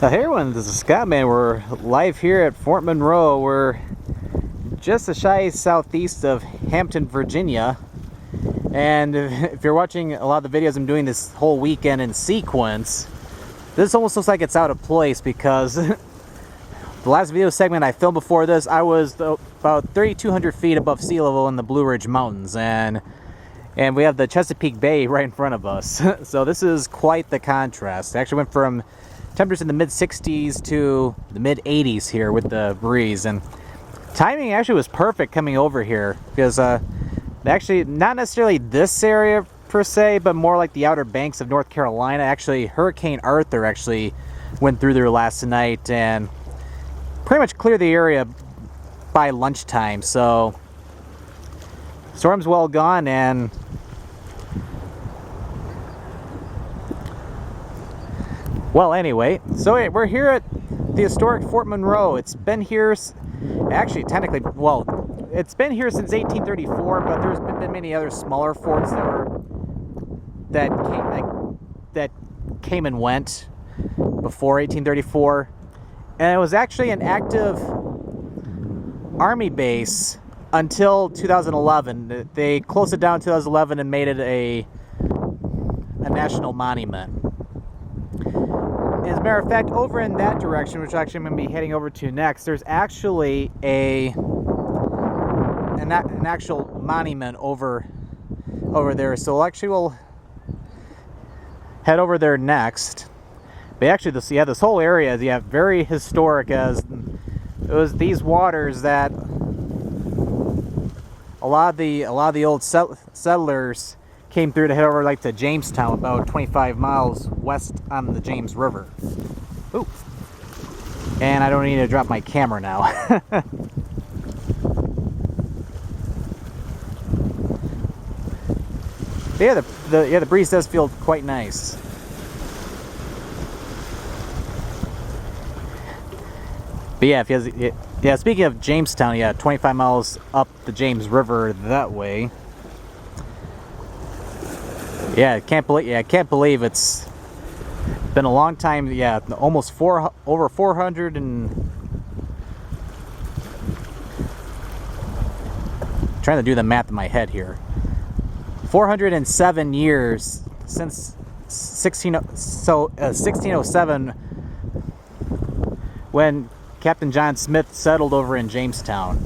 Hey everyone, this is Scott, man. We're live here at Fort Monroe. We're just a shy southeast of Hampton, Virginia. And if you're watching a lot of the videos I'm doing this whole weekend in sequence, this almost looks like it's out of place because the last video segment I filmed before this, I was about 3,200 feet above sea level in the Blue Ridge Mountains, and we have the Chesapeake Bay right in front of us. So this is quite the contrast. I actually went from temperatures in the mid-60s to the mid-80s here with the breeze, and timing actually was perfect coming over here because actually not necessarily this area per se, but more like the Outer Banks of North Carolina. Actually, Hurricane Arthur actually went through there last night and pretty much cleared the area by lunchtime. So storm's well gone, and well, anyway, so we're here at the historic Fort Monroe. It's been here, actually, technically, well, it's been here since 1834, but there's been many other smaller forts that came and went before 1834. And it was actually an active army base until 2011. They closed it down in 2011 and made it a national monument. As a matter of fact, over in that direction, which actually I'm going to be heading over to next, there's actually an actual monument over there. So actually we'll head over there next. But actually, this whole area is very historic, as it was these waters that a lot of the old settlers came through to head over like to Jamestown, about 25 miles west on the James River. Ooh. And I don't need to drop my camera now. Yeah, the breeze does feel quite nice. But yeah, speaking of Jamestown, 25 miles up the James River that way. Yeah, I can't believe it's been a long time. Yeah, almost over 400 and trying to do the math in my head here. 407 years since 1607, when Captain John Smith settled over in Jamestown.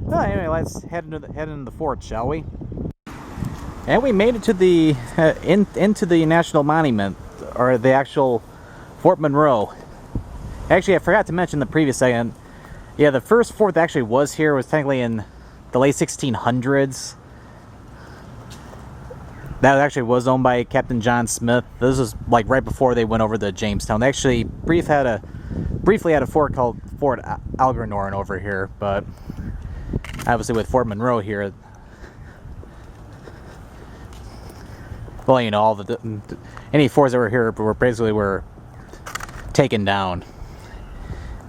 Well, anyway, let's head into the fort, shall we? And we made it to the into the National Monument, or the actual Fort Monroe. Actually, I forgot to mention the previous segment. Yeah, the first fort that actually was here was technically in the late 1600s. That actually was owned by Captain John Smith. This was like right before they went over to Jamestown. They actually briefly had a fort called Fort Algernon over here, but obviously with Fort Monroe here, well, you know, all any forts that were here were taken down.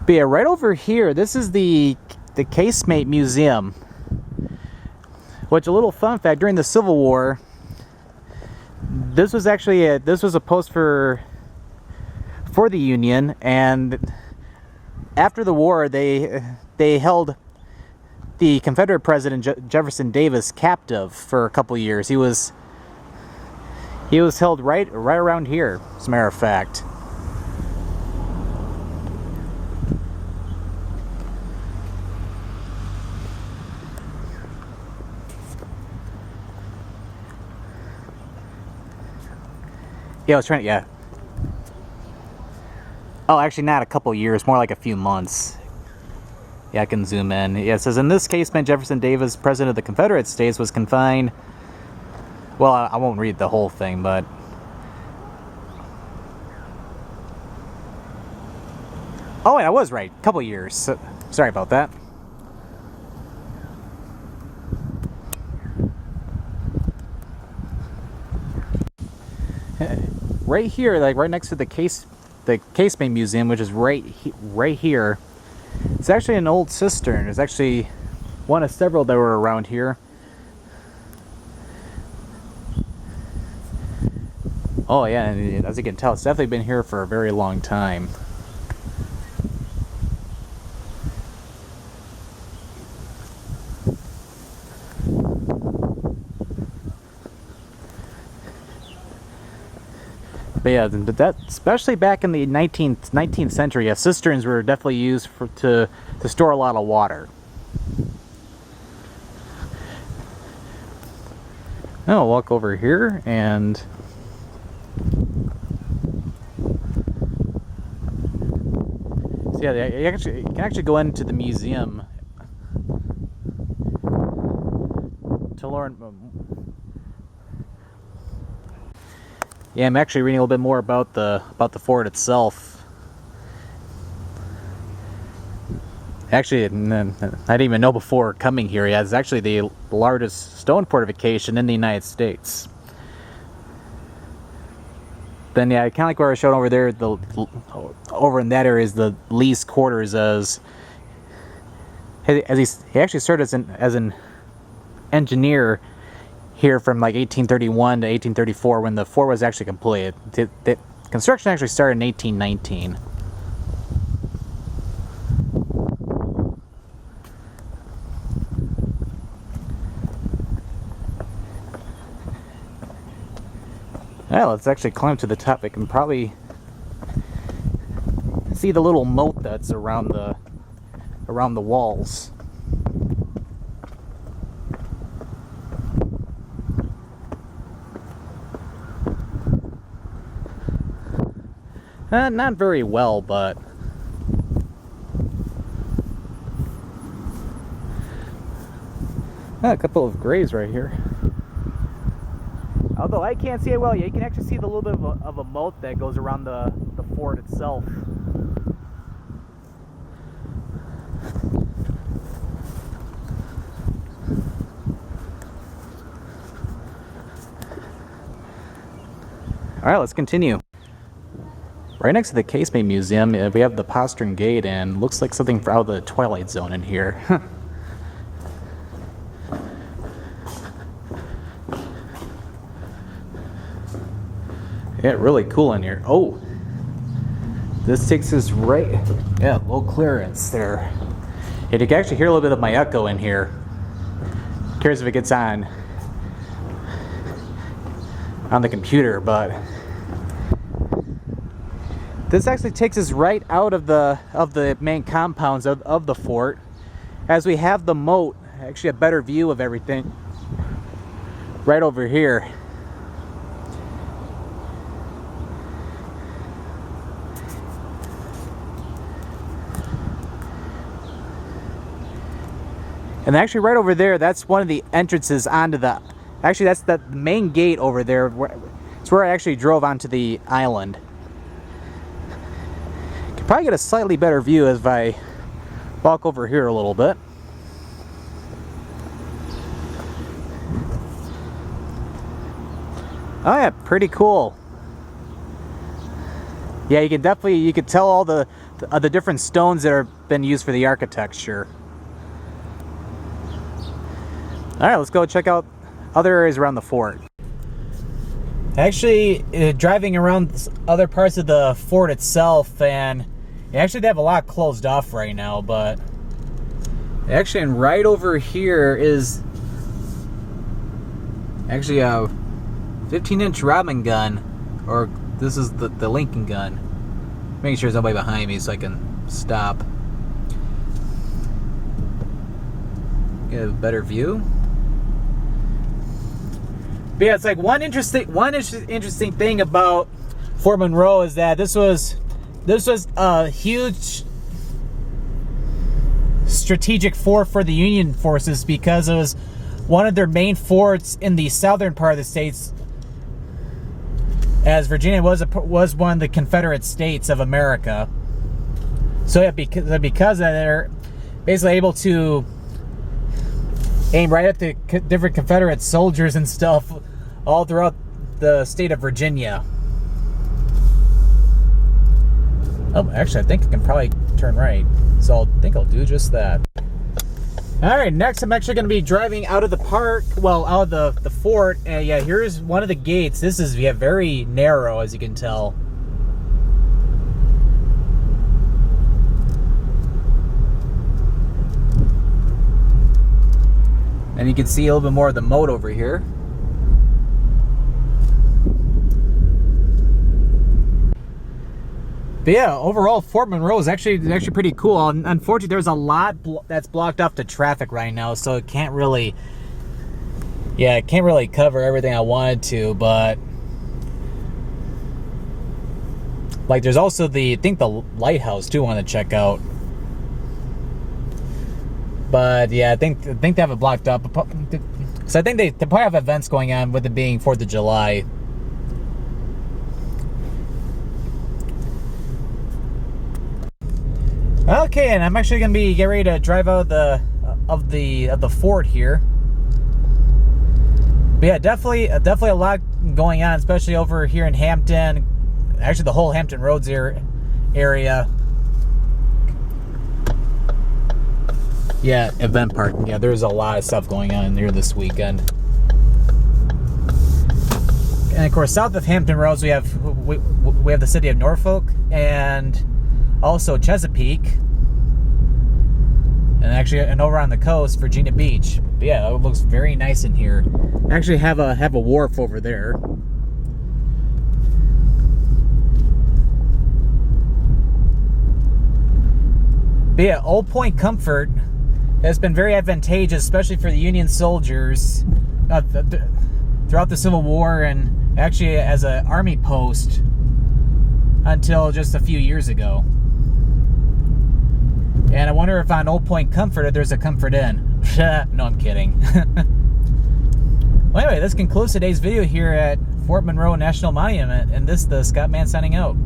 But yeah, right over here, this is the Casemate Museum. Which, a little fun fact, during the Civil War, this was actually a post for the Union, and after the war, they held the Confederate President Jefferson Davis captive for a couple years. He was held right around here, as a matter of fact. Yeah, I was trying to, yeah. Oh, actually not a couple years, more like a few months. Yeah, I can zoom in. Yeah, it says, in this case, Jefferson Davis, President of the Confederate States, was confined. Well, I won't read the whole thing, but oh, wait, I was right. A couple years. So, sorry about that. Right here, like right next to the Casemate Museum, which is right here. It's actually an old cistern. It's actually one of several that were around here. Oh yeah, and as you can tell, it's definitely been here for a very long time. But yeah, that especially back in the 19th century, yeah, cisterns were definitely used to store a lot of water. Now I'll walk over here and so yeah, you can actually go into the museum to learn. Yeah, I'm actually reading a little bit more about the fort itself. Actually, I didn't even know before coming here. Yeah, it's actually the largest stone fortification in the United States. Then yeah, kind of like where I showed over there, over in that area is the Lee's quarters. As he actually started as an engineer here from like 1831 to 1834 when the fort was actually completed. The construction actually started in 1819. Well, let's actually climb to the top. I can probably see the little moat that's around the walls. Not very well, but a couple of graves right here. Although I can't see it well, yeah, you can actually see the little bit of a moat that goes around the fort itself. Alright, let's continue. Right next to the Casemate Museum, we have the postern gate, and looks like something out of the Twilight Zone in here. Yeah, really cool in here. Oh, this takes us right. Yeah, low clearance there. And you can actually hear a little bit of my echo in here. Curious if it gets on the computer, but this actually takes us right out of the main compounds of the fort, as we have the moat, actually a better view of everything right over here. And actually right over there, that's one of the entrances onto the, actually that's the main gate over there. It's where I actually drove onto the island. Could probably get a slightly better view if I walk over here a little bit. Oh yeah, pretty cool. Yeah, you could tell all the different stones that have been used for the architecture. Alright, let's go check out other areas around the fort. Actually, driving around other parts of the fort itself, and actually they have a lot closed off right now, but actually, and right over here is actually a 15-inch Robin gun, or this is the Lincoln gun. Making sure there's nobody behind me so I can stop. Get a better view. But yeah, it's like one interesting thing about Fort Monroe is that this was a huge strategic fort for the Union forces, because it was one of their main forts in the southern part of the states, as Virginia was one of the Confederate states of America. So yeah, because they're basically able to aim right at the different Confederate soldiers and stuff all throughout the state of Virginia. Oh, actually, I think I can probably turn right, so I think I'll do just that. All right, next I'm actually going to be driving out of the park, well, out of the fort, and yeah, here's one of the gates. This is very narrow, as you can tell. And you can see a little bit more of the moat over here. But yeah, overall, Fort Monroe is actually pretty cool. Unfortunately, there's a lot that's blocked off to traffic right now, so it can't really, it can't really cover everything I wanted to. But like, there's also I think the lighthouse too, I want to check out. But yeah, I think they have it blocked up. So I think they probably have events going on with it being 4th of July. Okay, and I'm actually gonna be getting ready to drive out of the fort here. But yeah, definitely a lot going on, especially over here in Hampton. Actually, the whole Hampton Roads area. Yeah, event park. Yeah, there's a lot of stuff going on here this weekend. And of course, south of Hampton Roads, we have the city of Norfolk and also Chesapeake, and over on the coast, Virginia Beach. But yeah, it looks very nice in here. I actually have a wharf over there. But yeah, Old Point Comfort has been very advantageous, especially for the Union soldiers throughout the Civil War, and actually as an army post until just a few years ago. And I wonder if on Old Point Comfort if there's a Comfort Inn. No, I'm kidding. Well, anyway, this concludes today's video here at Fort Monroe National Monument, and this is the Scott Man signing out.